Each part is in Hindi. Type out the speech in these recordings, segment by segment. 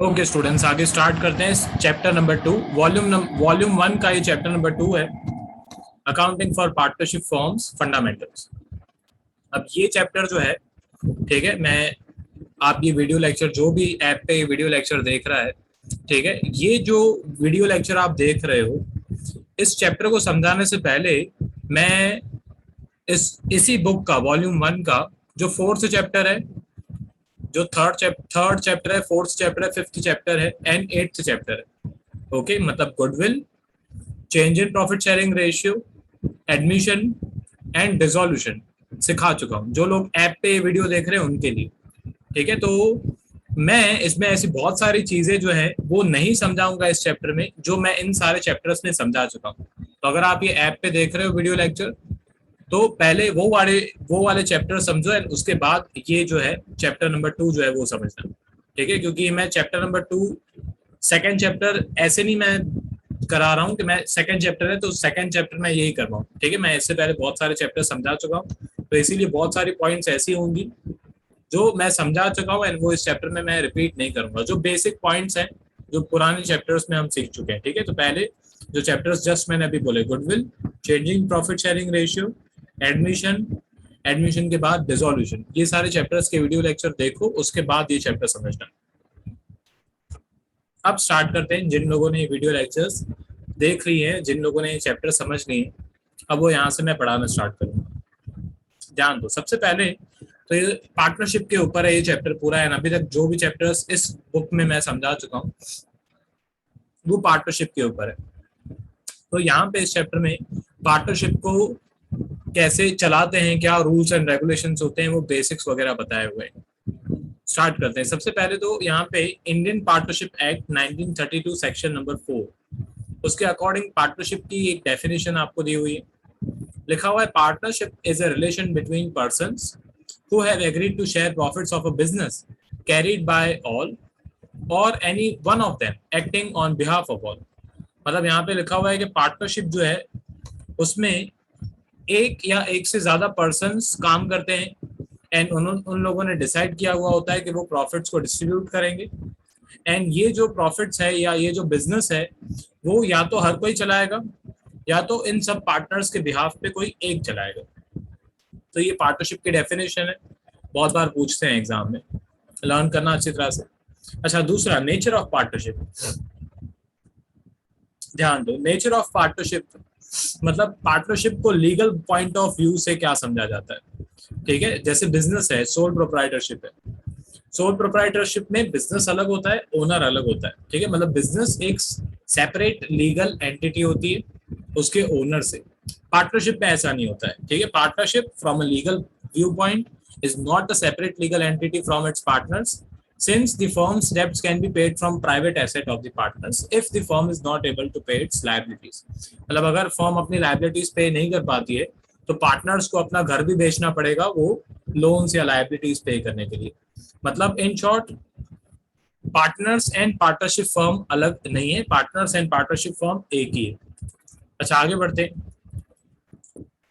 ओके स्टूडेंट्स, आगे स्टार्ट करते हैं चैप्टर नंबर 2। वॉल्यूम 1 का ये चैप्टर नंबर 2 है, accounting for partnership forms fundamentals. अब ये चैप्टर जो है, ठीक है, मैं आप ये वीडियो लेक्चर जो भी ऐप पे वीडियो लेक्चर देख रहा है, ठीक है, ये जो वीडियो लेक्चर आप देख रहे हो, इस चैप्टर को समझाने से पहले मैं इसी बुक का वॉल्यूम 1 का जो फोर्थ चैप्टर है, जो थर्ड चैप्टर है, फोर्थ चैप्टर है, फिफ्थ चैप्टर है एंड एट्थ चैप्टर है। ओके, मतलब goodwill, change in profit sharing ratio, admission and dissolution सिखा चुका हूँ, जो लोग ऐप पे वीडियो देख रहे हैं उनके लिए। ठीक है, तो मैं इसमें ऐसी बहुत सारी चीजें जो है वो नहीं समझाऊंगा इस चैप्टर में, जो मैं इन सारे चैप्टर्स में समझा चुका हूँ। तो अगर आप ये ऐप पे देख रहे हो वीडियो लेक्चर, तो पहले वो वाले चैप्टर समझो एंड उसके बाद ये जो है चैप्टर नंबर 2 जो है वो समझना। ठीक है, क्योंकि मैं चैप्टर नंबर 2 सेकंड चैप्टर ऐसे नहीं मैं करा रहा हूँ कि मैं सेकंड चैप्टर है तो सेकंड चैप्टर में यही कर रहा हूँ। ठीक है, मैं इससे पहले बहुत सारे चैप्टर समझा चुका हूँ, तो इसीलिए बहुत सारी पॉइंट्स ऐसी होंगी जो मैं समझा चुका हूँ एंड वो इस चैप्टर में मैं रिपीट नहीं करूंगा। जो बेसिक पॉइंट्स हैं जो पुराने चैप्टर्स में हम सीख चुके हैं। ठीक है, तो पहले जो चैप्टर्स जस्ट मैंने अभी बोले, goodwill, changing profit sharing ratio, admission, admission के बाद डिसोल्यूशन, ये सारे चैप्टर्स के वीडियो लेक्चर देखो, उसके बाद ये चैप्टर समझना। अब स्टार्ट करते हैं। जिन लोगों ने ये वीडियो लेक्चर्स देख ली है, जिन लोगों ने ये चैप्टर समझ लिए, अब वो यहाँ से मैं पढ़ाना स्टार्ट करूंगा। ध्यान दो, सबसे पहले तो ये पार्टनरशिप के ऊपर है ये चैप्टर पूरा है। अभी तक जो भी चैप्टर्स इस बुक में मैं समझा चुका हूँ वो पार्टनरशिप के ऊपर है। तो यहाँ पे इस चैप्टर में पार्टनरशिप को कैसे चलाते हैं, क्या रूल्स एंड रेगुलेशंस होते हैं, वो बेसिक्स वगैरह बताए हुए हैं। स्टार्ट करते हैं। सबसे पहले तो यहाँ पे Indian partnership act 1932 section number 4, उसके अकॉर्डिंग पार्टनरशिप की एक डेफिनेशन आपको दी हुई है। लिखा हुआ है, partnership is a relation between persons who have agreed to share profits of a business carried by all or any one of them acting on behalf of all। मतलब यहाँ पे लिखा हुआ है कि पार्टनरशिप जो है उसमें एक या एक से ज्यादा पर्सन्स काम करते हैं एंड उन लोगों ने डिसाइड किया हुआ होता है कि वो प्रॉफिट्स को डिस्ट्रीब्यूट करेंगे। एंड ये जो प्रॉफिट्स है या ये जो बिजनेस है वो या तो हर कोई चलाएगा या तो इन सब पार्टनर्स के बिहाफ पे कोई एक चलाएगा। तो ये पार्टनरशिप की डेफिनेशन है, बहुत बार पूछते हैं एग्जाम में, लर्न करना अच्छी तरह से। अच्छा, दूसरा, नेचर ऑफ पार्टनरशिप। ध्यान दो, नेचर ऑफ पार्टनरशिप मतलब पार्टनरशिप को लीगल पॉइंट ऑफ व्यू से क्या समझा जाता है। ठीक है, जैसे बिजनेस है, सोल प्रोप्राइटरशिप है। सोल प्रोप्राइटरशिप में बिजनेस अलग होता है, ओनर अलग होता है। ठीक है, मतलब बिजनेस एक सेपरेट लीगल एंटिटी होती है उसके ओनर से। पार्टनरशिप में ऐसा नहीं होता है। ठीक है, partnership from a legal view point is not a separate legal entity from its partners, since the firm's debts can be paid from private asset of the partners if the firm is not able to pay its liabilities। मतलब अगर फर्म अपनी लाइबिलिटीज पे नहीं कर पाती है तो पार्टनर्स को अपना घर भी बेचना पड़ेगा वो लोन्स या लाइबिलिटीज पे करने के लिए। मतलब in short, partners and partnership firm अलग नहीं है, पार्टनर्स एंड पार्टनरशिप फर्म एक ही है। अच्छा, आगे बढ़ते हैं।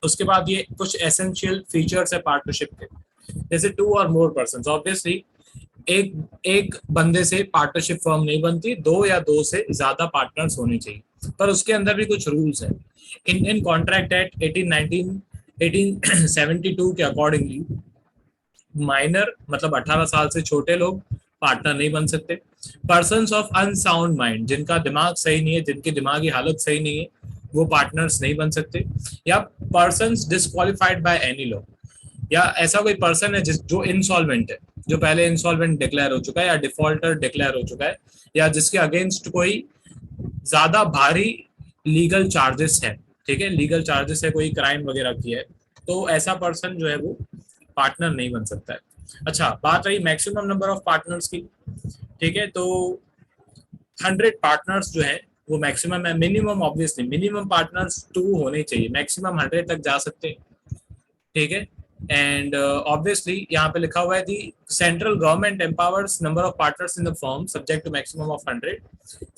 उसके बाद ये कुछ एसेंशियल फीचर्स है पार्टनरशिप के, जैसे टू और मोर पर्सन। ऑब्वियसली एक एक बंदे से पार्टनरशिप फर्म नहीं बनती, दो या दो से ज्यादा पार्टनर्स होने चाहिए, पर उसके अंदर भी कुछ रूल्स हैं। इंडियन कॉन्ट्रैक्ट एक्ट 1872 के अकॉर्डिंगली माइनर मतलब 18 साल से छोटे लोग पार्टनर नहीं बन सकते। पर्सन्स ऑफ अनसाउंड माइंड, जिनका दिमाग सही नहीं है, जिनकी दिमागी हालत सही नहीं है, वो पार्टनर्स नहीं बन सकते। या persons disqualified by any law, या ऐसा कोई पर्सन है जो इंसॉल्वेंट है, जो पहले इंसॉल्वेंट डिक्लेयर हो चुका है या डिफॉल्टर डिक्लेयर हो चुका है, या जिसके अगेंस्ट कोई ज्यादा भारी लीगल चार्जेस है। ठीक है, लीगल चार्जेस है, कोई क्राइम वगैरह किया है, तो ऐसा पर्सन जो है वो पार्टनर नहीं बन सकता है। अच्छा, बात रही मैक्सिमम नंबर ऑफ पार्टनर्स की। ठीक है, तो 100 पार्टनर्स जो है वो मैक्सिमम है। मिनिमम ऑब्वियसली मिनिमम पार्टनर्स 2 होने चाहिए, मैक्सिमम 100 तक जा सकते हैं। ठीक है, एंड ऑब्वियसली यहाँ पे लिखा हुआ है the central government empowers number of partners in the firm subject to maximum of 100।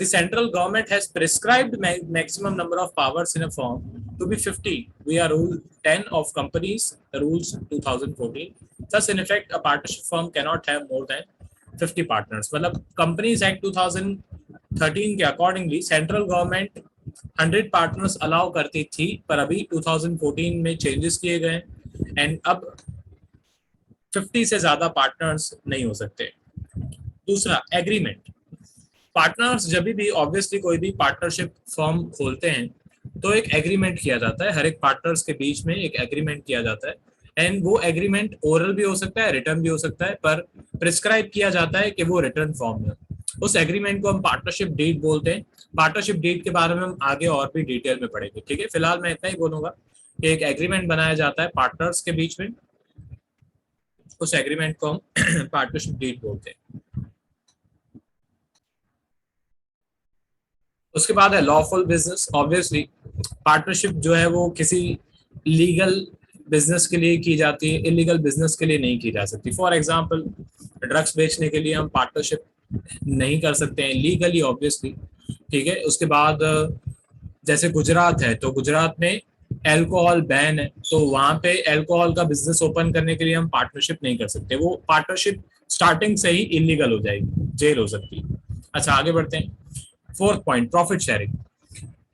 The central government has prescribed maximum number of powers in a firm to be 50 via rule 10 of companies rules 2014। thus in effect a partnership firm cannot have more than 50 partners, मतलब कंपनीज एक्ट 2013 के accordingly central government 100 partners allow करती थी, पर अभी 2014 में चेंजेस किए गए एंड अब 50 से ज्यादा पार्टनर्स नहीं हो सकते। दूसरा, एग्रीमेंट। पार्टनर्स जब भी ऑब्वियसली कोई भी पार्टनरशिप फर्म खोलते हैं तो एक एग्रीमेंट किया जाता है, हर एक पार्टनर्स के बीच में एक एग्रीमेंट किया जाता है एंड वो एग्रीमेंट ओरल भी हो सकता है, रिटर्न भी हो सकता है, पर प्रिस्क्राइब किया जाता है कि वो रिटर्न फॉर्म में। उस एग्रीमेंट को हम पार्टनरशिप डीड बोलते हैं। पार्टनरशिप डीड के बारे में हम आगे और भी डिटेल में पढ़ेंगे, ठीक है। फिलहाल मैं इतना ही बोलूंगा कि एक एग्रीमेंट बनाया जाता है पार्टनर्स के बीच में, उस एग्रीमेंट को हम पार्टनरशिप डीड बोलते हैं। उसके बाद है लॉफुल बिजनेस। ऑब्वियसली पार्टनरशिप जो है वो किसी लीगल बिजनेस के लिए की जाती है, इलीगल बिजनेस के लिए नहीं की जा सकती। फॉर एग्जांपल ड्रग्स बेचने के लिए हम पार्टनरशिप नहीं कर सकते हैं लीगली, ऑब्वियसली, ठीक है। उसके बाद जैसे गुजरात है तो गुजरात में एल्कोहल बैन है, तो वहां पे एल्कोहल का बिजनेस ओपन करने के लिए हम पार्टनरशिप नहीं कर सकते, वो पार्टनरशिप स्टार्टिंग से ही इलीगल हो जाएगी, जेल हो सकती है। अच्छा, आगे बढ़ते हैं। Fourth point, profit sharing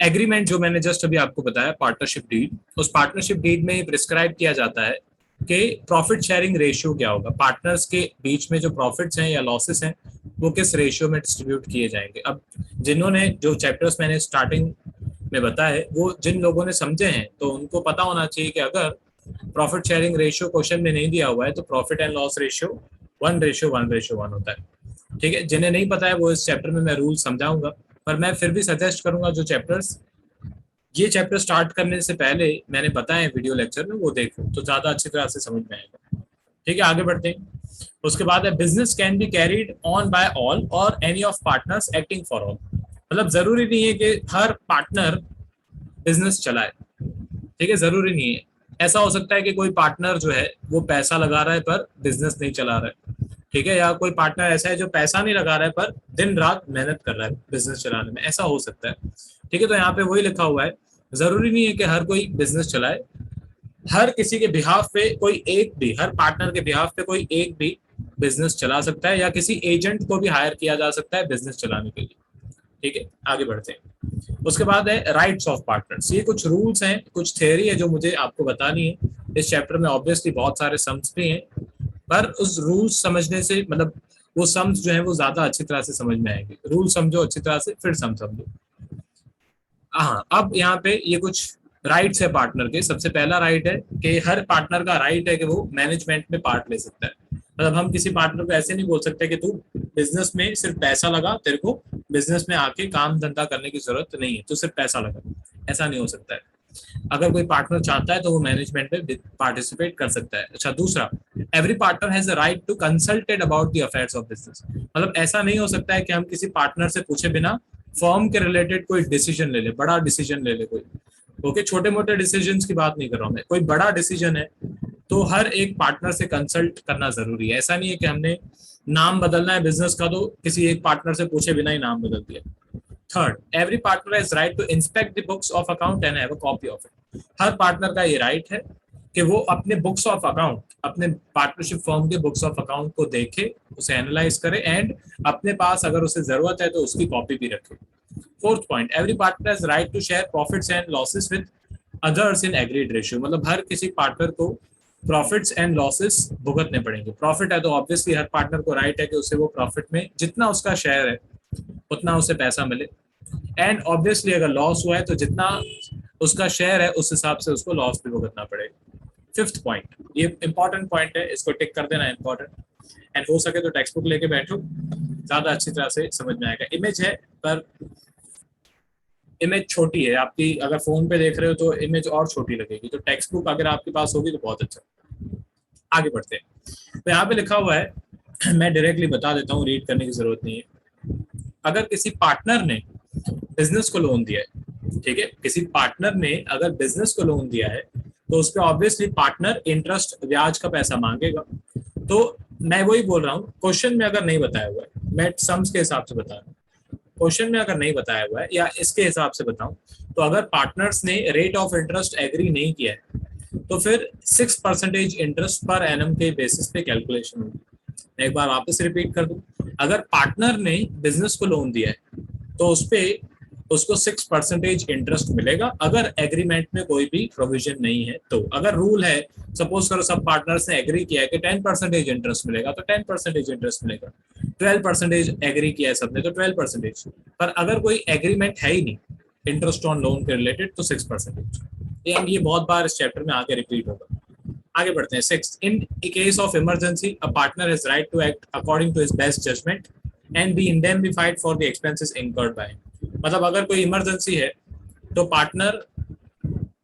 agreement, जो मैंने जस्ट अभी आपको बताया पार्टनरशिप डीड, उस पार्टनरशिप डीड में प्रिस्क्राइब किया जाता है कि प्रॉफिट शेयरिंग रेशियो क्या होगा, पार्टनर्स के बीच में जो प्रॉफिट्स हैं या लॉसेस हैं वो किस रेशियो में डिस्ट्रीब्यूट किए जाएंगे। अब जिन्होंने जो चैप्टर्स मैंने स्टार्टिंग में बताए वो जिन लोगों ने समझे हैं तो उनको पता होना चाहिए कि अगर प्रॉफिट शेयरिंग रेशियो क्वेश्चन में नहीं दिया हुआ है तो प्रॉफिट एंड लॉस रेशियो 1:1:1 होता है, ठीक है। जिन्हें नहीं पता है वो इस चैप्टर में मैं रूल समझाऊंगा, पर मैं फिर भी सजेस्ट करूंगा जो चैप्टर्स ये चैप्टर स्टार्ट करने से पहले मैंने बताया वीडियो लेक्चर में वो देखो तो ज्यादा अच्छी तरह से समझ में आएगा, ठीक है। आगे बढ़ते हैं। उसके बाद है business can be carried on by all or any of partners acting for all. मतलब जरूरी नहीं है कि हर पार्टनर बिजनेस चलाए, ठीक है, जरूरी नहीं है। ऐसा हो सकता है कि कोई पार्टनर जो है वो पैसा लगा रहा है पर बिजनेस नहीं चला रहा है, ठीक है, या कोई पार्टनर ऐसा है जो पैसा नहीं लगा रहा है पर दिन रात मेहनत कर रहा है बिजनेस चलाने में, ऐसा हो सकता है, ठीक है। तो यहाँ पे वही लिखा हुआ है, जरूरी नहीं है कि हर कोई बिजनेस चलाए, हर किसी के बिहाफ पे कोई एक भी, हर पार्टनर के बिहाफ पे कोई एक भी बिजनेस चला सकता है या किसी एजेंट को भी हायर किया जा सकता है बिजनेस चलाने के लिए, ठीक है। आगे बढ़ते हैं। उसके बाद है राइट्स ऑफ पार्टनर्स। ये कुछ रूल्स हैं, कुछ थ्योरी है जो मुझे आपको बतानी है इस चैप्टर में। ऑब्वियसली बहुत सारे सम्स भी हैं, पर उस रूल्स समझने से मतलब वो सम्स जो है वो ज्यादा अच्छी तरह से समझ में आएंगे। रूल समझो अच्छी तरह से फिर सम समझो। हाँ, अब यहाँ पे ये कुछ राइट्स है पार्टनर के। सबसे पहला राइट है कि हर पार्टनर का राइट है कि वो मैनेजमेंट में पार्ट ले सकता है। मतलब हम किसी पार्टनर को ऐसे नहीं बोल सकते कि तू बिजनेस में सिर्फ पैसा लगा, तेरे को बिजनेस में आके काम धंधा करने की जरूरत नहीं है, तो सिर्फ पैसा लगा, ऐसा नहीं हो सकता है। अगर कोई पार्टनर चाहता है तो वो मैनेजमेंट में पार्टिसिपेट कर सकता है। अच्छा, दूसरा, every partner has the right to consulted about the affairs of business. मतलब ऐसा नहीं हो सकता है कि हम किसी पार्टनर से पूछे बिना फर्म के रिलेटेड कोई डिसीजन ले ले, बड़ा डिसीजन ले ले कोई, ओके, छोटे मोटे डिसीजन की बात नहीं कर रहा हूं मैं, कोई बड़ा डिसीजन है तो हर एक पार्टनर से कंसल्ट करना जरूरी है। ऐसा नहीं है कि हमने नाम बदलना है बिजनेस का तो किसी एक पार्टनर से पूछे बिना ही नाम बदल दिया। Third, every partner has right to inspect the books of account and have a copy of it. हर पार्टनर का ये राइट है कि वो अपने बुक्स ऑफ अकाउंट, अपने पार्टनरशिप फर्म के बुक्स ऑफ अकाउंट को देखे, उसे एनालाइज करे एंड अपने पास अगर उसे जरूरत है तो उसकी कॉपी भी रखे। Fourth point, every partner has right to share profits and losses with others in agreed ratio. मतलब हर किसी पार्टनर को प्रॉफिट्स एंड लॉसेस भुगतने पड़ेंगे। प्रॉफिट है तो ऑब्वियसली हर पार्टनर को राइट है कि उसे वो प्रॉफिट में जितना उसका शेयर है उतना उसे पैसा मिले, एंड ऑब्वियसली अगर लॉस हुआ है तो जितना उसका शेयर है उस हिसाब से उसको लॉस भी भुगतना पड़ेगा। फिफ्थ पॉइंट, ये इंपॉर्टेंट पॉइंट है, इसको टिक कर देना, इंपॉर्टेंट, एंड हो सके तो टेक्स्ट बुक लेके बैठो, ज्यादा अच्छी तरह से समझ में आएगा। इमेज है पर इमेज छोटी है आपकी, अगर फोन पे देख रहे हो तो इमेज और छोटी लगेगी, तो टेक्स्ट बुक अगर आपके पास होगी तो बहुत अच्छा। आगे बढ़ते हैं। तो यहाँ पे लिखा हुआ है, मैं डायरेक्टली बता देता हूँ, रीड करने की जरूरत नहीं है। अगर किसी पार्टनर ने बिजनेस को लोन दिया है, ठीक है, किसी पार्टनर ने अगर बिजनेस को लोन दिया है तो उस पर ऑब्वियसली पार्टनर इंटरेस्ट, ब्याज का पैसा मांगेगा। तो मैं वही बोल रहा हूँ, क्वेश्चन में अगर नहीं बताया हुआ है, मैं सम्स के हिसाब से बता रहा हूँ, क्वेश्चन में अगर नहीं बताया हुआ है या इसके हिसाब से बताऊं तो अगर पार्टनर्स ने रेट ऑफ इंटरेस्ट एग्री नहीं किया है तो फिर 6% इंटरेस्ट पर एनम के बेसिस पे कैलकुलेशन होगी। मैं एक बार वापस रिपीट कर दूं, अगर पार्टनर ने बिजनेस को लोन दिया है तो उस पे उसको 6% इंटरेस्ट मिलेगा, अगर एग्रीमेंट में कोई भी प्रोविजन नहीं है। तो अगर रूल है, सपोज करो सब पार्टनर्स ने एग्री किया है कि 10% इंटरेस्ट मिलेगा तो 10% इंटरेस्ट मिलेगा, 12% एग्री किया है सबने तो 12%। पर अगर कोई एग्रीमेंट है ही नहीं इंटरेस्ट ऑन लोन के रिलेटेड तो 6%। ये बहुत बार इस चैप्टर में आगे रिपीट होगा। आगे बढ़ते हैं। Six, in case of emergency a partner has right to act according to his best judgement and be indemnified for the expenses incurred by. मतलब अगर कोई इमरजेंसी है तो पार्टनर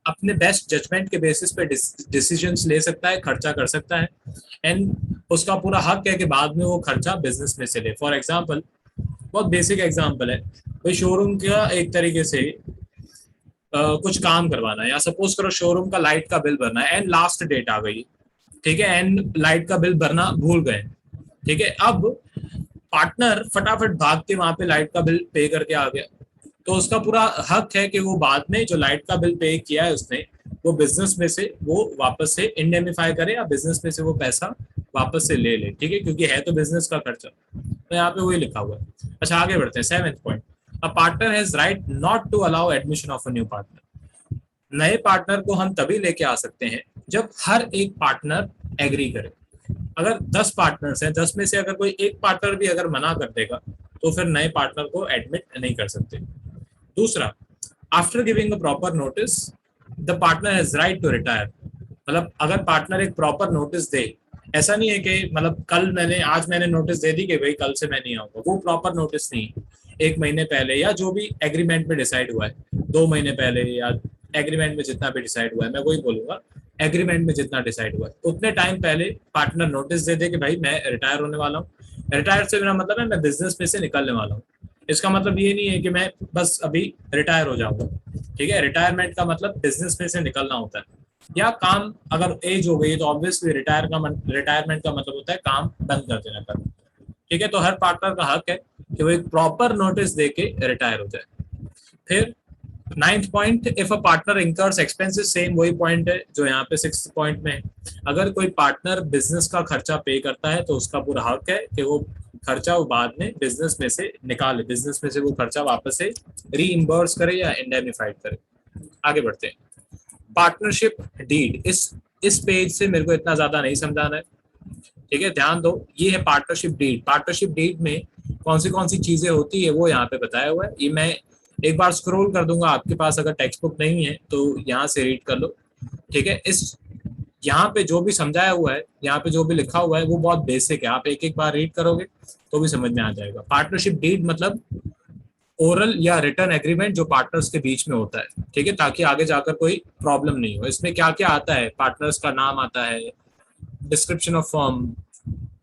अपने बेस्ट जजमेंट के बेसिस पे डिसीजंस ले सकता है, खर्चा कर सकता है, एंड उसका पूरा हक है कि बाद में वो खर्चा बिजनेस में से ले। फॉर एग्जांपल, बहुत बेसिक एग्जांपल है, कोई शोरूम का एक तरीके से कुछ काम करवाना है, या सपोज करो शोरूम का लाइट का बिल भरना है एंड लास्ट डेट आ गई, ठीक है, एंड लाइट का बिल भरना भूल गए, ठीक है। अब पार्टनर फटाफट भाग के वहां पे लाइट का बिल पे करके आ गया, तो उसका पूरा हक है कि वो बाद में जो लाइट का बिल पे किया है उसने, वो बिजनेस में से वो वापस से इंडेमिफाई करे या बिजनेस में से वो पैसा वापस से ले ले, ठीक है, क्योंकि है तो बिजनेस का खर्चा। तो यहाँ पे वही लिखा हुआ है। अच्छा आगे बढ़ते हैं। Seventh point, a partner has right not to allow admission of a new partner. नए पार्टनर को हम तभी लेके आ सकते हैं जब हर एक पार्टनर एग्री करे। अगर 10 पार्टनर्स हैं, 10 में से अगर कोई एक पार्टनर भी अगर मना कर देगा तो फिर नए पार्टनर को एडमिट नहीं कर सकते। दूसरा, after giving a proper notice the partner has right to retire. मतलब अगर पार्टनर एक प्रॉपर नोटिस दे, ऐसा नहीं है कि मतलब आज मैंने नोटिस दे दी कि भाई कल से मैं नहीं आऊंगा, वो प्रॉपर नोटिस नहीं, 1 महीने पहले या जो भी एग्रीमेंट में डिसाइड हुआ है, 2 महीने पहले या एग्रीमेंट में जितना भी डिसाइड हुआ है, मैं वही बोलूंगा एग्रीमेंट में जितना डिसाइड हुआ है उतने टाइम पहले पार्टनर नोटिस दे दे कि भाई मैं रिटायर होने वाला हूँ। रिटायर से मेरा मतलब है मैं बिजनेस में से निकलने वाला हूँ। इसका मतलब ये नहीं है कि मैं बस अभी रिटायर हो जाऊंगा, ठीक है। रिटायरमेंट का मतलब बिजनेस में से निकलना होता है, या काम अगर एज हो गई तो ऑब्वियसली रिटायरमेंट का मतलब होता है काम बंद कर देने पर, ठीक है। तो हर पार्टनर का हक है कि वो एक प्रॉपर नोटिस दे के रिटायर हो जाए। फिर 9th point, if a partner incurs expenses, same वही पॉइंट है जो यहाँ पे 6th पॉइंट में है। अगर कोई पार्टनर बिजनेस का खर्चा पे करता है तो उसका पूरा हक है कि वो खर्चा वो बाद में बिजनेस में से निकाले, बिजनेस में से वो खर्चा वापस से रीइंबर्स करे या इंडेमिफाइड करे। आगे बढ़ते हैं। पार्टनरशिप डीड, इस पेज से मेरे को इतना ज्यादा नहीं समझाना है, ठीक है, ध्यान दो। ये है पार्टनरशिप डीड। पार्टनरशिप डीड में कौन सी चीजें होती है वो यहाँ पे बताया हुआ है। ये मैं एक बार स्क्रॉल कर दूंगा, आपके पास अगर टेक्स्ट बुक नहीं है तो यहाँ से रीड कर लो, ठीक है। इस यहाँ पे जो भी समझाया हुआ है, यहाँ पे जो भी लिखा हुआ है वो बहुत बेसिक है, आप एक एक बार रीड करोगे तो भी समझ में आ जाएगा। पार्टनरशिप डीड मतलब ओरल या रिटर्न एग्रीमेंट जो पार्टनर्स के बीच में होता है, ठीक है, ताकि आगे जाकर कोई प्रॉब्लम नहीं हो। इसमें क्या क्या आता है, पार्टनर्स का नाम आता है, डिस्क्रिप्शन ऑफ फर्म,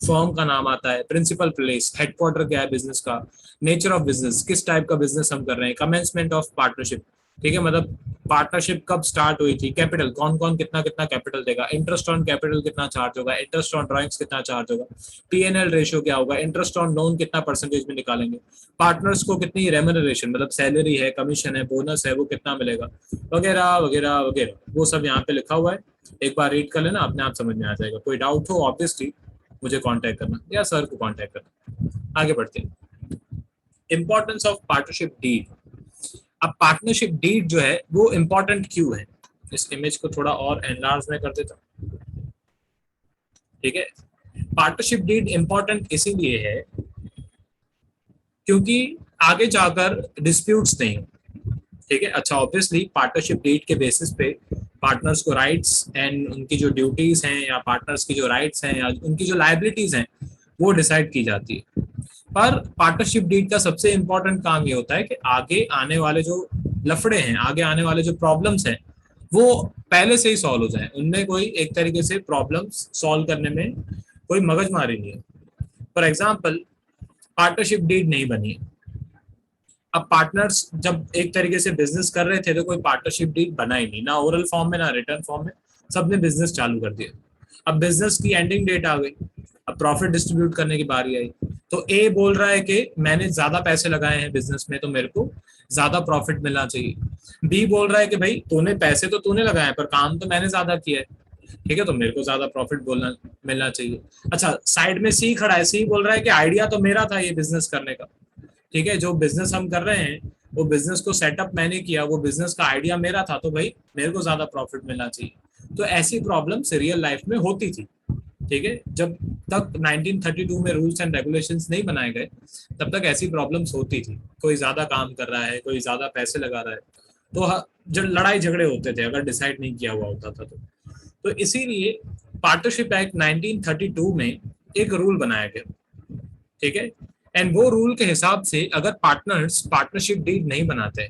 फर्म का नाम आता है, प्रिंसिपल प्लेस, हेडक्वार्टर क्या है बिजनेस का, नेचर ऑफ बिजनेस, किस टाइप का बिजनेस हम कर रहे हैं, कमेंसमेंट ऑफ पार्टनरशिप, ठीक है, मतलब पार्टनरशिप कब स्टार्ट हुई थी, कैपिटल कौन कौन कितना कितना कैपिटल देगा, इंटरेस्ट ऑन कैपिटल कितना चार्ज होगा, इंटरेस्ट ऑन ड्राइंग्स कितना चार्ज होगा, पीएनएल रेशियो क्या होगा, इंटरेस्ट ऑन लोन कितना परसेंटेज में निकालेंगे, पार्टनर्स को कितनी रेम्यूनरेशन मतलब सैलरी है, कमीशन है, बोनस है, वो कितना मिलेगा, वगैरह वगैरह वगैरह, वो सब यहाँ पे लिखा हुआ है। एक बार रीड कर लेना, अपने आप समझ में आ जाएगा। कोई डाउट हो ऑब्वियसली मुझे कांटेक्ट करना या सर को कांटेक्ट करना। आगे बढ़ते हैं। Importance of partnership deed. अब पार्टनरशिप डीड जो है वो इंपॉर्टेंट क्यों है, इस इमेज को थोड़ा और एनलार्ज में कर देता हूं, ठीक है। पार्टनरशिप डीड इंपॉर्टेंट इसीलिए है क्योंकि आगे जाकर डिस्प्यूट्स नहीं, ठीक है। अच्छा ऑब्वियसली पार्टनरशिप डीड के बेसिस पे पार्टनर्स को राइट्स एंड उनकी जो ड्यूटीज हैं या पार्टनर्स की जो राइट्स हैं या उनकी जो लायबिलिटीज हैं वो डिसाइड की जाती है। पर पार्टनरशिप डीड का सबसे इंपॉर्टेंट काम ये होता है कि आगे आने वाले जो लफड़े हैं, आगे आने वाले जो प्रॉब्लम्स हैं वो पहले से ही सॉल्व हो जाए, उनमें कोई एक तरीके से प्रॉब्लम्स सॉल्व करने में कोई मगजमारी नहीं है। फॉर एग्जाम्पल पार्टनरशिप डीड नहीं बनी, अब पार्टनर्स जब एक तरीके से बिजनेस कर रहे थे तो कोई पार्टनरशिप डीड बना ही नहीं, ना ओरल फॉर्म में ना रिटर्न फॉर्म में, सबने बिजनेस चालू कर दिया। अब बिजनेस की एंडिंग डेट आ गई, अब प्रॉफिट डिस्ट्रीब्यूट करने की बारी आई, तो ए बोल रहा है कि मैंने ज्यादा पैसे लगाए हैं बिजनेस में तो मेरे को ज्यादा प्रॉफिट मिलना चाहिए। बी बोल रहा है कि भाई तूने पैसे तो तूने लगाए पर काम तो मैंने ज्यादा किया है। ठीक है, तो मेरे को ज्यादा प्रॉफिट बोलना मिलना चाहिए। अच्छा, साइड में सी खड़ा है, सी बोल रहा है कि आइडिया तो मेरा था ये बिजनेस करने का। ठीक है, जो बिजनेस हम कर रहे हैं वो बिजनेस को सेटअप मैंने किया, वो बिजनेस का आइडिया मेरा था, तो भाई मेरे को ज्यादा प्रॉफिट मिलना चाहिए। तो ऐसी प्रॉब्लम रियल लाइफ में होती थी। ठीक है, जब तक 1932 में रूल्स एंड रेगुलेशंस नहीं बनाए गए तब तक ऐसी प्रॉब्लम्स होती थी। कोई ज्यादा काम कर रहा है, कोई ज्यादा पैसे लगा रहा है, तो जब लड़ाई झगड़े होते थे अगर डिसाइड नहीं किया हुआ होता था तो इसीलिए पार्टनरशिप एक्ट 1932 में एक रूल बनाया गया। ठीक है, एंड वो रूल के हिसाब से अगर पार्टनर्स पार्टनरशिप डीड नहीं बनाते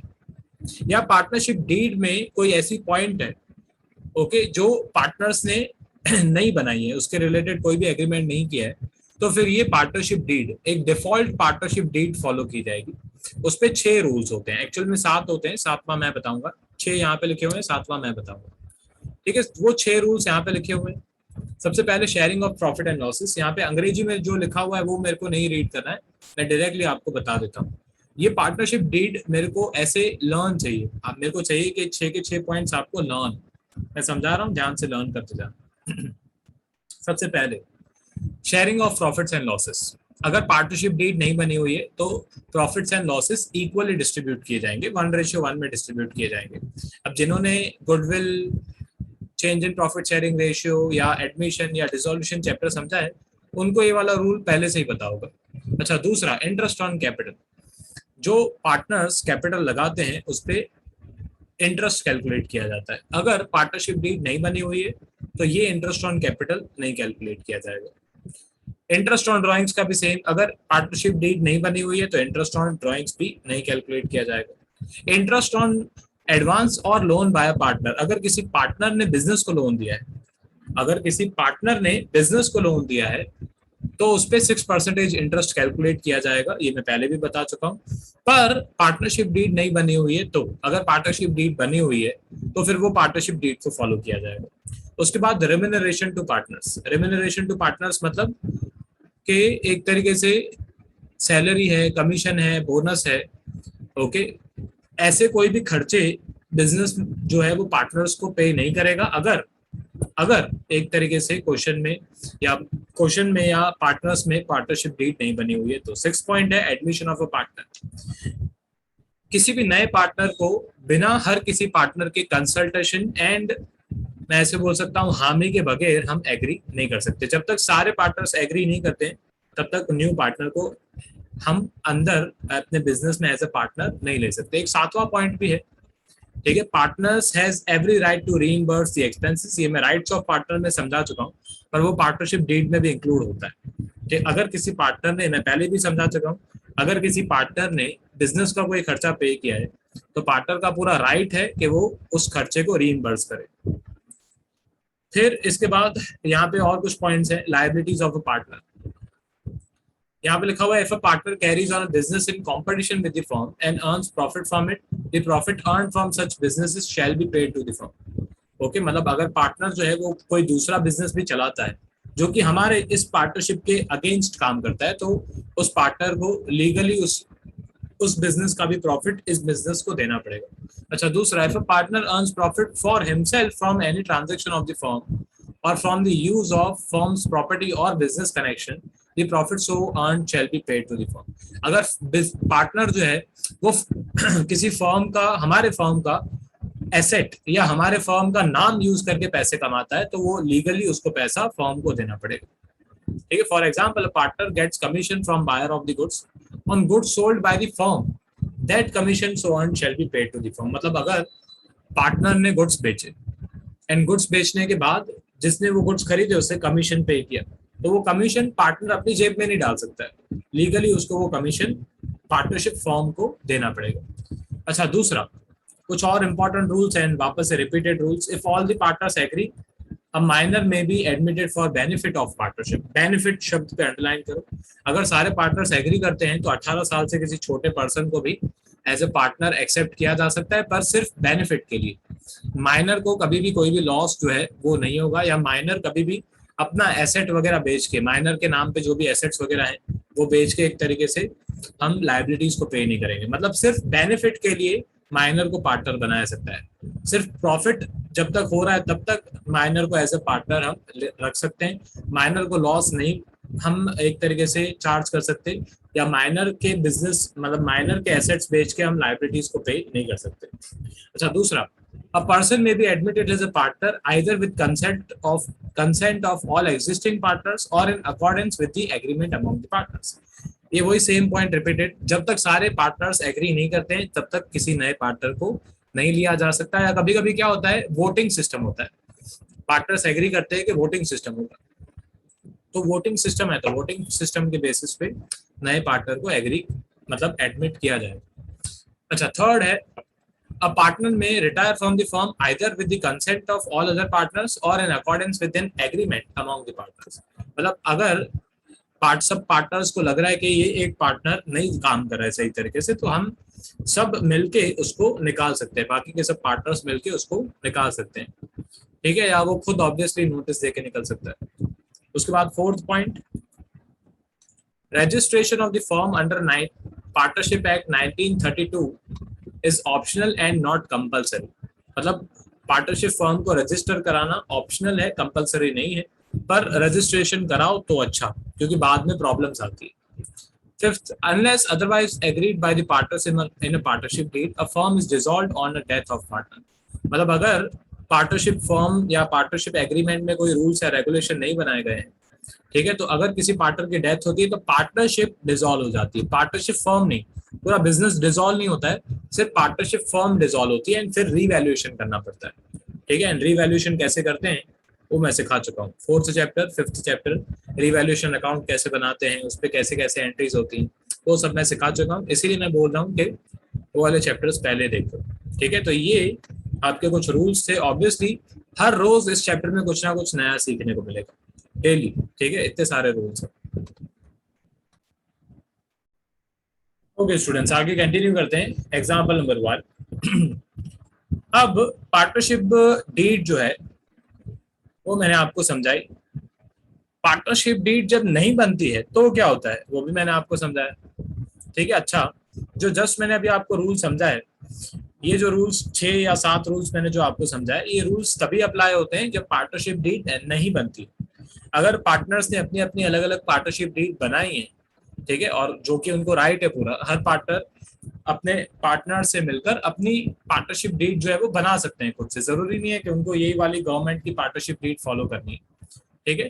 या पार्टनरशिप डीड में कोई ऐसी पॉइंट है ओके जो पार्टनर्स ने नहीं बनाई है, उसके रिलेटेड कोई भी एग्रीमेंट नहीं किया है, तो फिर ये पार्टनरशिप डीड एक डिफॉल्ट पार्टनरशिप डीड फॉलो की जाएगी। उस पर 6 रूल्स होते हैं, एक्चुअल में 7 होते हैं, 7वां मैं बताऊंगा। 6 यहाँ पे लिखे हुए हैं, 7वां मैं बताऊंगा। ठीक है, वो 6 रूल्स यहाँ पे लिखे हुए हैं। सबसे पहले sharing of profit and losses. यहाँ पे अंग्रेजी में जो लिखा हुआ है वो मेरे को नहीं रीड करना है, मैं डायरेक्टली आपको बता देता हूँ। ये पार्टनरशिप डीड मेरे को ऐसे लर्न चाहिए, आप मेरे को चाहिए कि 6 के 6 पॉइंट्स आपको लर्न, मैं समझा रहा हूँ, ध्यान से लर्न करते जाना। सबसे पहले sharing of profits and losses. अगर पार्टनरशिप डीड नहीं बनी हुई है तो profits and losses equally distribute किए जाएंगे, 1:1 में डिस्ट्रीब्यूट किए जाएंगे। अब जिन्होंने goodwill, change in profit sharing ratio या एडमिशन या डिसोल्यूशन चैप्टर समझा है, उनको ये वाला रूल पहले से ही पता होगा। अच्छा, दूसरा इंटरेस्ट ऑन कैपिटल। जो पार्टनर्स कैपिटल लगाते हैं उस पर इंटरेस्ट कैलकुलेट किया जाता है। अगर पार्टनरशिप डीड नहीं बनी हुई है तो ये इंटरेस्ट ऑन कैपिटल नहीं कैलकुलेट किया जाएगा। इंटरेस्ट ऑन ड्राइंग्स का भी सेम, अगर पार्टनरशिप डीड नहीं बनी हुई है तो इंटरेस्ट ऑन ड्राइंग्स भी नहीं कैलकुलेट किया जाएगा। इंटरेस्ट ऑन एडवांस और लोन बाय पार्टनर। अगर किसी पार्टनर ने बिजनेस को लोन दिया है, अगर किसी पार्टनर ने बिजनेस को लोन दिया है तो उस पर 6% इंटरेस्ट कैलकुलेट किया जाएगा, ये मैं पहले भी बता चुका हूँ। पर पार्टनरशिप डीड नहीं बनी हुई है, तो अगर पार्टनरशिप डीड बनी हुई है तो फिर वो पार्टनरशिप डीड को फॉलो किया जाएगा। उसके बाद remuneration to partners. Remuneration to partners मतलब कि एक तरीके से सैलरी है, कमीशन है, बोनस है, ओके, ऐसे कोई भी खर्चे बिजनेस जो है वो पार्टनर्स को पे नहीं करेगा अगर अगर एक तरीके से क्वेश्चन में या पार्टनर्स में पार्टनरशिप डीड नहीं बनी हुई है। तो 6 पॉइंट है एडमिशन ऑफ अ पार्टनर। किसी भी नए पार्टनर को बिना हर किसी पार्टनर के कंसल्टेशन एंड मैं ऐसे बोल सकता हूँ हामी के बगैर हम एग्री नहीं कर सकते। जब तक सारे पार्टनर्स एग्री नहीं करते तब तक न्यू पार्टनर को हम अंदर अपने बिजनेस में एज ए पार्टनर नहीं ले सकते। एक 7वां पॉइंट भी है, ठीक है, partners has every right to reimburse the expenses. ये मैं राइट्स ऑफ पार्टनर में समझा चुका हूँ, पर वो पार्टनरशिप डीड में भी इंक्लूड होता है। ठीक, अगर किसी पार्टनर ने, मैं पहले भी समझा चुका हूँ, अगर किसी पार्टनर ने बिजनेस का कोई खर्चा पे किया है तो पार्टनर का पूरा राइट है कि वो उस खर्चे को रीइंबर्स करे। फिर इसके बाद यहाँ पे और कुछ पॉइंट्स हैं, लायबिलिटीज ऑफ अ पार्टनर। यहाँ पे लिखा हुआ है, if a partner carries on a business in competition with the firm and earns profit from it, the profit earn from such businesses shall be paid to the firm. Okay, मतलब अगर पार्टनर जो है वो कोई दूसरा बिजनेस भी चलाता है जो कि हमारे इस पार्टनरशिप के अगेंस्ट काम करता है, तो उस पार्टनर को लीगली उस बिजनेस का भी प्रॉफिट इस बिजनेस को देना पड़ेगा। अच्छा, दूसरा, if a partner earns profit for himself from any transaction of the firm or from the use of firm's property or business connection, the profit so earn shall be paid to the firm. अगर पार्टनर जो है वो किसी फर्म का, हमारे फर्म का एसेट या हमारे फर्म का नाम यूज करके पैसे कमाता है तो वो लीगली उसको पैसा फर्म को देना पड़ेगा। ठीक है, for example, partner gets commission from buyer of the goods on goods sold by the firm, that commission so earn shall be paid to the firm. मतलब अगर पार्टनर ने गुड्स बेचे एंड गुड्स बेचने के बाद जिसने वो गुड्स खरीदे उससे कमीशन पे किया, तो वो कमीशन पार्टनर अपनी जेब में नहीं डाल सकता है, लीगली उसको वो कमीशन पार्टनरशिप फर्म को देना पड़ेगा। अच्छा, दूसरा, कुछ और इंपॉर्टेंट रूल्स एंड वापस से repeated rules. If all the partners agree, a minor may be admitted for benefit of partnership. Benefit शब्द पे अंडरलाइन करो। अगर सारे पार्टनर्स एग्री करते हैं तो 18 साल से किसी छोटे पर्सन को भी एज ए पार्टनर एक्सेप्ट किया जा सकता है, पर सिर्फ बेनिफिट के लिए। माइनर को कभी भी कोई भी लॉस जो है वो नहीं होगा, या माइनर कभी भी अपना एसेट वगैरह बेच के, माइनर के नाम पे जो भी एसेट्स वगैरह हैं वो बेच के एक तरीके से हम लायबिलिटीज को पे नहीं करेंगे। मतलब सिर्फ बेनिफिट के लिए माइनर को पार्टनर बनाया सकता है। सिर्फ प्रॉफिट जब तक हो रहा है तब तक माइनर को एज ए पार्टनर हम रख सकते हैं। माइनर को लॉस नहीं हम एक तरीके से चार्ज कर सकते, या माइनर के बिजनेस मतलब माइनर के एसेट्स बेच के हम लाइबिलिटीज को पे नहीं कर सकते। अच्छा, दूसरा, a person may be admitted as a partner either with consent of all existing partners or in accordance with the agreement among the partners। ये वही सेम पॉइंट रिपीटेड, जब तक सारे पार्टनर्स एग्री नहीं करते हैं तब तक किसी नए पार्टनर को नहीं लिया जा सकता है। या कभी कभी क्या होता है, वोटिंग सिस्टम होता है, पार्टनर्स एग्री करते हैं कि वोटिंग सिस्टम होगा, तो वोटिंग सिस्टम है तो वोटिंग सिस्टम के बेसिस पे नए पार्टनर को एग्री मतलब एडमिट किया जाएगा। अच्छा, थर्ड है, a partner may retire from the firm either with the consent of all other partners or in accordance with an agreement among the partners। मतलब अगर सब पार्टनर्स को लग रहा है कि ये एक पार्टनर नहीं काम कर रहा है सही तरीके से, तो हम सब मिलके उसको निकाल सकते हैं, बाकी के सब पार्टनर्स मिलके उसको निकाल सकते हैं, ठीक है, या वो खुद ऑब्वियसली नोटिस देके निकल सकता है। उसके बाद fourth point, registration of the firm under partnership act 1932 is optional and not compulsory. मतलब पार्टनरशिप फर्म को रजिस्टर कराना ऑप्शनल है, कंपल्सरी नहीं है, पर रजिस्ट्रेशन कराओ तो अच्छा, क्योंकि बाद में प्रॉब्लम्स आती है। Fifth, unless otherwise agreed by the partners in a partnership deed a firm is dissolved on the death of partner. मतलब अगर पार्टनरशिप फर्म या पार्टनरशिप एग्रीमेंट में कोई रूल्स या रेगुलेशन नहीं बनाए गए हैं, ठीक है, तो अगर किसी पार्टनर की डेथ होती है तो पार्टनरशिप डिसॉल्व हो जाती है, पार्टनरशिप फर्म नहीं, पूरा बिजनेस डिसॉल्व नहीं होता है, सिर्फ पार्टनरशिप फर्म डिसॉल्व होती है एंड फिर रीवैल्यूएशन करना पड़ता है, ठीक है। एंड रीवैल्यूएशन कैसे करते हैं वो मैं सिखा चुका हूँ, fourth chapter fifth chapter, revaluation account कैसे बनाते हैं, उस पर कैसे कैसे एंट्रीज होती हैं, वो सब मैं सिखा चुका हूँ, इसीलिए मैं बोल रहा हूँ कि वो वाले चैप्टर्स पहले देखो, ठीक है। तो ये आपके कुछ रूल्स थे, ऑब्वियसली हर रोज इस चैप्टर में कुछ ना कुछ नया सीखने को मिलेगा डेली, ठीक है, इतने सारे रूल्स हैं। ओके स्टूडेंट्स, आगे कंटिन्यू करते हैं। Example number 1। अब पार्टनरशिप डीड जो है वो मैंने आपको समझाई। पार्टनरशिप डीड जब नहीं बनती है तो क्या होता है वो भी मैंने आपको समझाया, ठीक है। अच्छा, जो जस्ट मैंने अभी आपको रूल समझाए, ये जो रूल्स 6 या 7 रूल्स मैंने जो आपको समझाया, ये रूल्स तभी अप्लाई होते हैं जब पार्टनरशिप डीड नहीं बनती। अगर पार्टनर्स ने अपनी अपनी अलग अलग पार्टनरशिप डीड बनाई है, ठीक है, और जो कि उनको राइट है पूरा, हर पार्टनर अपने पार्टनर से मिलकर अपनी पार्टनरशिप डीड जो है वो बना सकते हैं खुद से, जरूरी नहीं है कि उनको यही वाली गवर्नमेंट की पार्टनरशिप डीड फॉलो करनी है, ठीक है।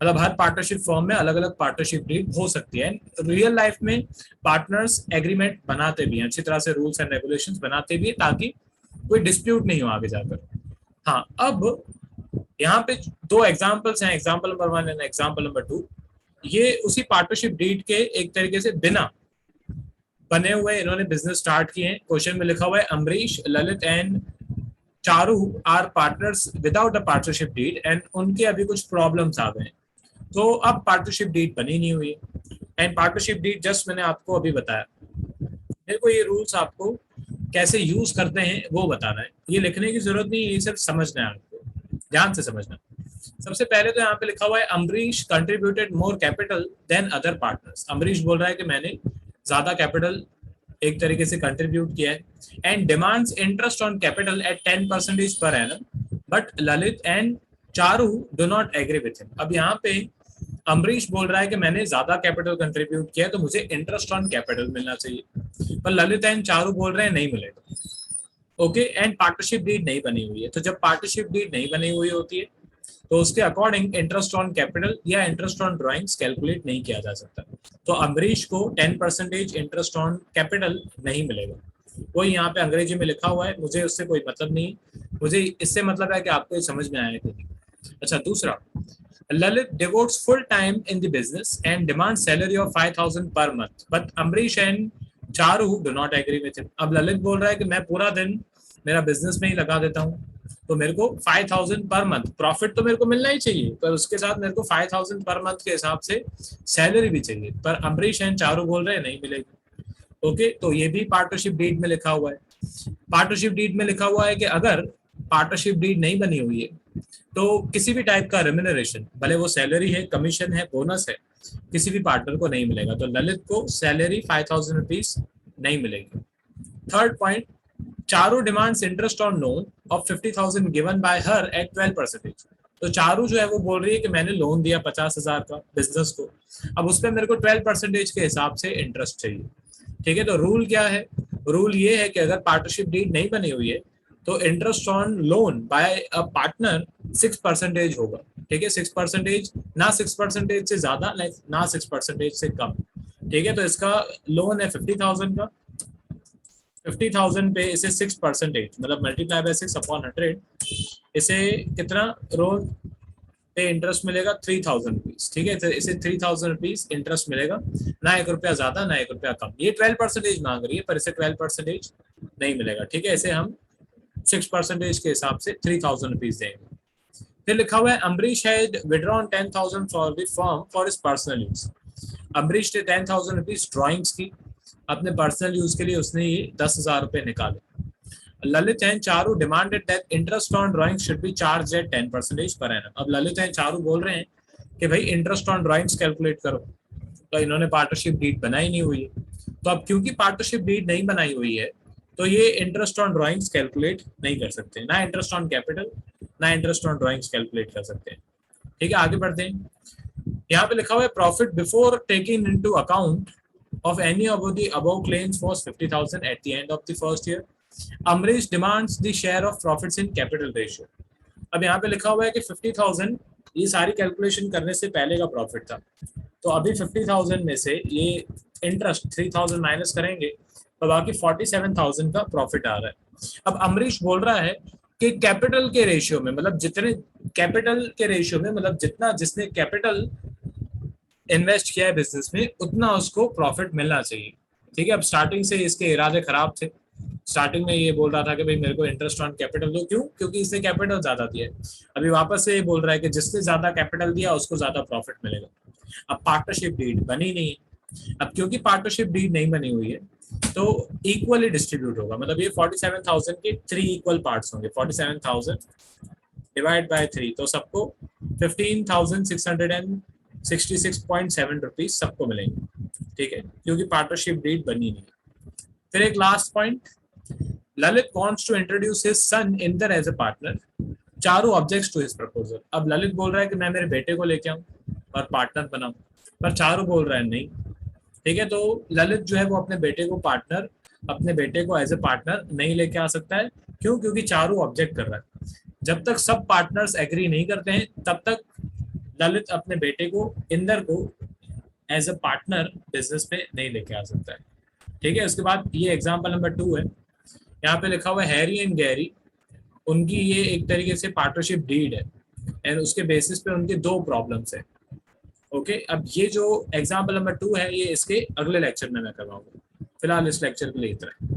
मतलब हर पार्टनरशिप फॉर्म में अलग अलग पार्टनरशिप डीड हो सकती है। रियल लाइफ में पार्टनर्स एग्रीमेंट बनाते भी हैं अच्छी तरह से, रूल्स एंड रेगुलेशंस बनाते भी हैं ताकि कोई डिस्प्यूट नहीं हो आगे जाकर। हाँ, अब यहाँ पे 2 एग्जाम्पल्स हैं, example number 1 and example number 2। ये उसी पार्टनरशिप डीड के एक तरीके से बिना बने हुए इन्होंने बिजनेस स्टार्ट किए हैं। क्वेश्चन में लिखा हुआ है Amrish, Lalit and Charu are partners without a partnership deed एंड उनके अभी कुछ प्रॉब्लम्स आ गए, तो अब पार्टनरशिप डीड बनी नहीं हुई एंड पार्टनरशिप डीड जस्ट मैंने आपको अभी बताया। मेरे को ये रूल्स आपको कैसे यूज करते हैं वो बताना है, ये लिखने की जरूरत नहीं, ये सिर्फ समझना है आपको, ध्यान से समझना। सबसे पहले तो यहाँ पे लिखा हुआ है Amrish contributed more capital than other partners. Amrish बोल रहा है कि मैंने ज्यादा कैपिटल एक तरीके से कंट्रीब्यूट किया है and demands interest on capital at 10% per annum, but Lalit and Charu do not agree with him. अब यहाँ पे अमरीश बोल रहा है कि मैंने ज्यादा कैपिटल कंट्रीब्यूट किया तो मुझे इंटरेस्ट ऑन कैपिटल मिलना चाहिए, पर ललित एंड चारू बोल रहे हैं नहीं मिलेगा, ओके। एंड पार्टनरशिप डीड नहीं बनी हुई है, तो जब पार्टनरशिप डीड नहीं बनी हुई होती है तो उसके अकॉर्डिंग इंटरेस्ट ऑन कैपिटल या इंटरेस्ट ऑन ड्राइंग्स कैलकुलेट नहीं किया जा सकता, तो अमरीश को 10% इंटरेस्ट ऑन कैपिटल नहीं मिलेगा। वही यहाँ पे अंग्रेजी में लिखा हुआ है, मुझे उससे कोई मतलब नहीं, मुझे इससे मतलब है कि आपको ये समझ में आया कि नहीं। अच्छा, दूसरा, Lalit devotes full time in the business and demands salary of 5,000 per month, but Amrish and Charu do not agree with him। अब ललित बोल रहा है कि मैं पूरा दिन मेरा बिजनेस में ही लगा देता हूँ, तो मेरे को 5,000 पर मंथ प्रॉफिट तो मेरे को मिलना ही चाहिए, पर उसके साथ मेरे को 5,000 पर मंथ के हिसाब से सैलरी भी चाहिए, पर अमरीश एंड चारू बोल रहे हैं नहीं मिलेगी, ओके। तो ये भी पार्टनरशिप डीड में लिखा हुआ है। पार्टनरशिप डीड में लिखा हुआ है कि अगर पार्टनरशिप डीड नहीं बनी हुई है तो किसी भी टाइप का रेम्यूनरेशन, भले वो सैलरी है, कमीशन है, बोनस है, किसी भी पार्टनर को नहीं मिलेगा। तो ललित को सैलरी 5,000 रुपीज नहीं मिलेगी। Third point, Charu demands interest on loan of 50,000 given by her at 12%। तो चारू जो है वो बोल रही है कि मैंने लोन दिया 50,000 का बिजनेस को, अब उस पर मेरे को 12% के हिसाब से इंटरेस्ट चाहिए। ठीक है, तो रूल क्या है? रूल ये है कि अगर पार्टनरशिप डीड नहीं बनी हुई है तो interest on loan by a partner 6% होगा। ठीक है, 6%, ना 6% से ज्यादा ना 6% से कम। ठीक है, तो इसका लोन है 50,000 का, 50,000 पे इसे 6%, मतलब मल्टीप्लाई बाय 6/100, इसे कितना रोल पे इंटरेस्ट मिलेगा? 3,000 रुपीज। ठीक है, तो इसे 3,000 रुपीज इंटरेस्ट मिलेगा, ना 1 रुपया ज्यादा ना 1 रुपया कम। ये 12% मांग रही है पर इसे 12% नहीं मिलेगा। ठीक है, इसे हम 6% के हिसाब से 3,000 रुपीज देंगे। फिर लिखा हुआ है Ambarish had withdrawn 10,000 for the firm for his personal use. Ambarish ने 10,000 रुपीज ड्रॉइंग्स की, अपने पर्सनल यूज के लिए उसने ये 10,000 रुपए निकाले। Lalit and Charu demanded that interest on drawing should be charge at 10% per annum. अब ललित एंड चारू बोल रहे हैं कि भाई इंटरेस्ट ऑन ड्राइंग्स कैलकुलेट करो, तो इन्होंने पार्टनरशिप डीड बनाई नहीं हुई है। तो अब क्योंकि पार्टनरशिप डीड नहीं बनाई हुई है तो ये इंटरेस्ट ऑन ड्राइंग्स कैलकुलेट नहीं कर सकते, ना इंटरेस्ट ऑन कैपिटल ना इंटरेस्ट ऑन ड्राइंग्स कैलकुलेट कर सकते हैं। ठीक है, आगे बढ़ते हैं। यहाँ पे लिखा हुआ है profit before taking into account of any of the above claims was 50,000 at the end of the first year. Amrish demands the share of profits in capital ratio. अब यहाँ पे लिखा हुआ है कि 50,000 ये सारी कैलकुलेशन करने से पहले का प्रॉफिट था, तो अभी 50,000 में से ये इंटरेस्ट 3,000 माइनस करेंगे तो बाकी 47,000 का प्रॉफिट आ रहा है। अब अमरीश बोल रहा है कि कैपिटल के रेशियो में, मतलब जितने कैपिटल के रेशियो में, मतलब जितना जिसने कैपिटल इन्वेस्ट किया है बिजनेस में उतना उसको प्रॉफिट मिलना चाहिए। ठीक है, अब स्टार्टिंग से इसके इरादे खराब थे। स्टार्टिंग में ये बोल रहा था कि भाई मेरे को इंटरेस्ट ऑन कैपिटल दो, क्यों? क्योंकि इसने कैपिटल ज्यादा दिया है। अभी वापस से ये बोल रहा है कि जिसने ज्यादा कैपिटल दिया उसको ज्यादा प्रॉफिट मिलेगा। अब पार्टनरशिप डीड बनी नहीं है, अब क्योंकि पार्टनरशिप डीड नहीं बनी हुई है तो इक्वली डिस्ट्रीब्यूट होगा, मतलब ये 47,000 के 3 इक्वल पार्ट्स होंगे। 47,000 डिवाइड बाय 3, तो सबको 15,666.7 रुपीज सबको मिलेंगे। ठीक है, क्योंकि पार्टनरशिप डीड बनी नहीं। फिर एक last point, Lalit wants to introduce his son Inder as a partner. Charu objects to his proposal. अब ललित बोल रहा है कि मैं मेरे बेटे को लेके आऊं और पार्टनर बनाऊं, पर चारू बोल रहा है नहीं। ठीक है, तो ललित जो है वो अपने बेटे को पार्टनर, अपने बेटे को एज ए पार्टनर नहीं लेके आ सकता है। क्यों? क्योंकि चारू ऑब्जेक्ट कर रहा है। जब तक सब पार्टनर्स एग्री नहीं करते हैं तब तक ललित अपने बेटे को, इंदर को, एज अ पार्टनर बिजनेस में नहीं लेके आ सकता है। ठीक है, उसके बाद ये एग्जांपल नंबर 2 है। यहाँ पे लिखा हुआ है हैरी एंड गैरी, उनकी ये एक तरीके से पार्टनरशिप डीड है एंड उसके बेसिस पे उनके 2 प्रॉब्लम्स है। ओके, अब ये जो एग्जांपल नंबर 2 है ये इसके अगले लेक्चर में मैं करवाऊंगा। फिलहाल इस लेक्चर के लिए इतना है।